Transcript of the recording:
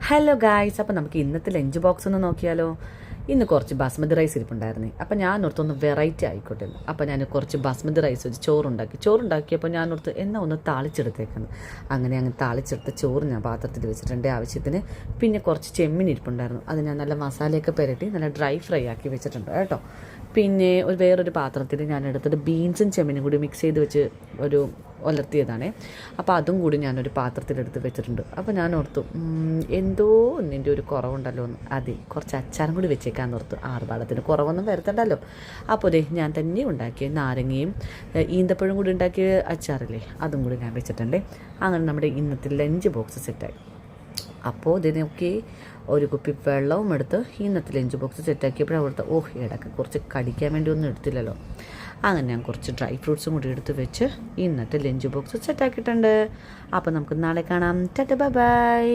Hello guys, അപ്പോൾ നമുക്ക് ഇന്നത്തെ ലഞ്ച് ബോക്സ് ഒന്ന് നോക്കിയാലോ. ഇന്ന് കുറച്ച് ബാസ്മതി റൈസ് ഇരിപ്പുണ്ടായിരുന്നു. അപ്പോൾ ഞാൻ ഓർത്തൊന്ന് വെറൈറ്റി ആയിക്കോട്ടെ. അപ്പോൾ ഞാൻ കുറച്ച് ബാസ്മതി റൈസ് വെച്ച് ചോറുണ്ടാക്കിയപ്പോൾ ഞാൻ ഓർത്ത് എന്നാ ഒന്ന് താളിച്ചെടുത്തേക്കുന്നു. അങ്ങനെ താളിച്ചെടുത്ത ചോറ് ഞാൻ പാത്രത്തിൽ വെച്ചിട്ടുണ്ട് ആവശ്യത്തിന്. പിന്നെ കുറച്ച് ചെമ്മീൻ ഇരിപ്പുണ്ടായിരുന്നു, അത് ഞാൻ നല്ല മസാലയൊക്കെ പുരട്ടി നല്ല ഡ്രൈ ഫ്രൈ ആക്കി വെച്ചിട്ടുണ്ട് കേട്ടോ. പിന്നെ വേറൊരു പാത്രത്തിൽ ഞാൻ എടുത്തത് ബീൻസും ചെമ്മീനും കൂടി മിക്സ് ചെയ്ത് വെച്ച് ഒരു ഉലർത്തിയതാണേ. അപ്പോൾ അതും കൂടി ഞാനൊരു പാത്രത്തിലെടുത്ത് വെച്ചിട്ടുണ്ട്. അപ്പോൾ ഞാൻ ഓർത്തു എന്തോ ഒന്നിൻ്റെ ഒരു കുറവുണ്ടല്ലോ എന്ന്. അതെ, കുറച്ച് അച്ചാറും കൂടി വെച്ചേക്കാന്ന് ഓർത്തു. ആർഭാടത്തിന് കുറവൊന്നും വരുത്തണ്ടല്ലോ. അപ്പോൾ ഞാൻ തന്നെ ഉണ്ടാക്കിയ നാരങ്ങയും ഈന്തപ്പഴം കൂടി ഉണ്ടാക്കിയ അച്ചാറില്ലേ, അതും കൂടി ഞാൻ വെച്ചിട്ടുണ്ട്. അങ്ങനെ നമ്മുടെ ഇന്നത്തെ ലഞ്ച് ബോക്സ് സെറ്റായി. അപ്പോൾ ഇതിനൊക്കെ ഒരു കുപ്പി വെള്ളവും എടുത്ത് ഇന്നത്തെ ലഞ്ച് ബോക്സ് സെറ്റാക്കിയപ്പോഴാണ് അവിടുത്തെ ഇടയ്ക്ക് കുറച്ച് കടിക്കാൻ വേണ്ടി ഒന്നും എടുത്തില്ലല്ലോ. അങ്ങനെ ഞാൻ കുറച്ച് ഡ്രൈ ഫ്രൂട്ട്സും കൂടി എടുത്ത് വെച്ച് ഇന്നത്തെ ലഞ്ച് ബോക്സ് സെറ്റാക്കിയിട്ടുണ്ട്. അപ്പോൾ നമുക്ക് നാളെ കാണാം. Tata, bye bye.